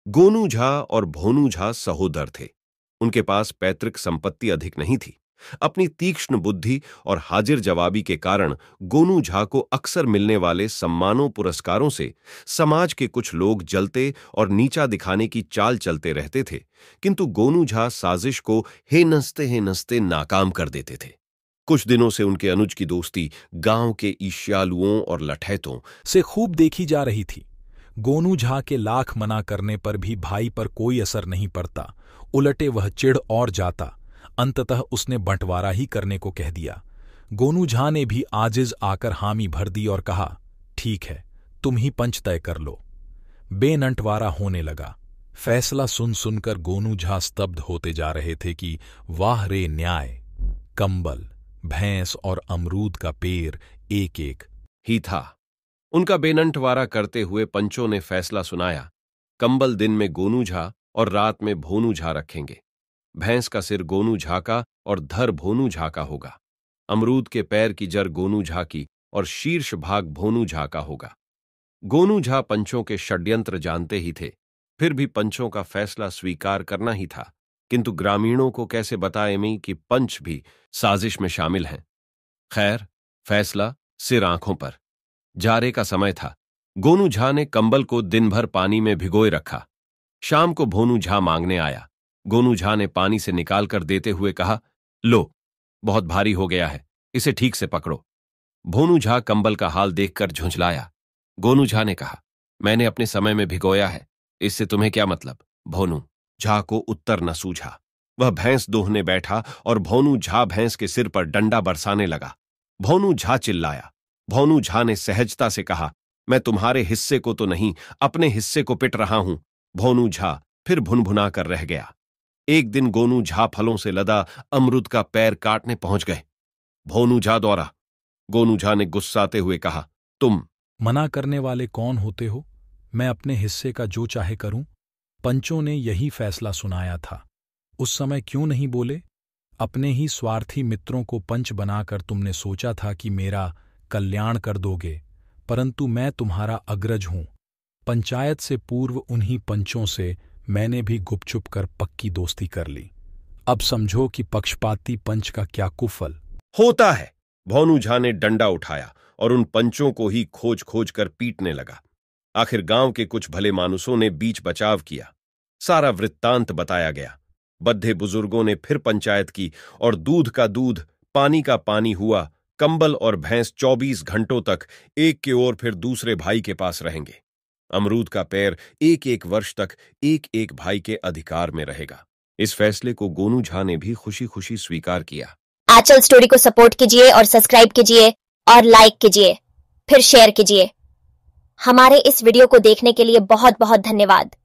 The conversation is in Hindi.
गोनू झा और भोनू झा सहोदर थे। उनके पास पैतृक संपत्ति अधिक नहीं थी। अपनी तीक्ष्ण बुद्धि और हाजिर जवाबी के कारण गोनू झा को अक्सर मिलने वाले सम्मानों पुरस्कारों से समाज के कुछ लोग जलते और नीचा दिखाने की चाल चलते रहते थे, किंतु गोनू झा साजिश को हे नस्ते नाकाम कर देते थे। कुछ दिनों से उनके अनुज की दोस्ती गांव के ईर्ष्यालुओं और लठैतों से खूब देखी जा रही थी। गोनू झा के लाख मना करने पर भी भाई पर कोई असर नहीं पड़ता, उलटे वह चिढ़ और जाता। अंततः उसने बंटवारा ही करने को कह दिया। गोनू झा ने भी आजिज आकर हामी भर दी और कहा, ठीक है, तुम ही पंच तय कर लो। बेनंटवारा होने लगा। फैसला सुन सुनकर गोनू झा स्तब्ध होते जा रहे थे कि वाह रे न्याय। कंबल, भैंस और अमरूद का पेड़ एक एक ही था। उनका बेनंटवारा करते हुए पंचों ने फैसला सुनाया, कंबल दिन में गोनू झा और रात में भोनू झा रखेंगे। भैंस का सिर गोनू झा का और धर भोनू झा का होगा। अमरूद के पैर की जड़ गोनू झा की और शीर्ष भाग भोनू झा का होगा। गोनू झा पंचों के षड्यंत्र जानते ही थे, फिर भी पंचों का फैसला स्वीकार करना ही था, किंतु ग्रामीणों को कैसे बताए में कि पंच भी साजिश में शामिल हैं। खैर, फैसला सिर आंखों पर। जारे का समय था। गोनू झा ने कंबल को दिन भर पानी में भिगोए रखा। शाम को भोनू झा मांगने आया। गोनू झा ने पानी से निकालकर देते हुए कहा, लो, बहुत भारी हो गया है, इसे ठीक से पकड़ो। भोनू झा कंबल का हाल देखकर झुंझलाया। गोनू झा ने कहा, मैंने अपने समय में भिगोया है, इससे तुम्हें क्या मतलब? भोनू झा को उत्तर न सूझा। वह भैंस दोहने बैठा और भोनू झा भैंस के सिर पर डंडा बरसाने लगा। भोनू झा चिल्लाया। भोनू झा ने सहजता से कहा, मैं तुम्हारे हिस्से को तो नहीं, अपने हिस्से को पिट रहा हूं। भोनू झा फिर भुनभुना कर रह गया। एक दिन गोनू झा फलों से लदा अमरूद का पैर काटने पहुंच गए। भोनू झा द्वारा। गोनू झा ने गुस्साते हुए कहा, तुम मना करने वाले कौन होते हो? मैं अपने हिस्से का जो चाहे करूं। पंचों ने यही फैसला सुनाया था। उस समय क्यों नहीं बोले? अपने ही स्वार्थी मित्रों को पंच बनाकर तुमने सोचा था कि मेरा कल्याण कर दोगे, परंतु मैं तुम्हारा अग्रज हूं। पंचायत से पूर्व उन्हीं पंचों से मैंने भी गुपचुप कर पक्की दोस्ती कर ली। अब समझो कि पक्षपाती पंच का क्या कुफल होता है। भोनू झा ने डंडा उठाया और उन पंचों को ही खोज खोज कर पीटने लगा। आखिर गांव के कुछ भले मानुसों ने बीच बचाव किया। सारा वृत्तांत बताया गया। बद्ध बुजुर्गों ने फिर पंचायत की और दूध का दूध, पानी का पानी हुआ। कंबल और भैंस 24 घंटों तक एक के ओर फिर दूसरे भाई के पास रहेंगे। अमरूद का पैर एक एक वर्ष तक एक एक भाई के अधिकार में रहेगा। इस फैसले को गोनू झा ने भी खुशी खुशी स्वीकार किया। आंचल स्टोरी को सपोर्ट कीजिए और सब्सक्राइब कीजिए और लाइक कीजिए, फिर शेयर कीजिए। हमारे इस वीडियो को देखने के लिए बहुत बहुत धन्यवाद।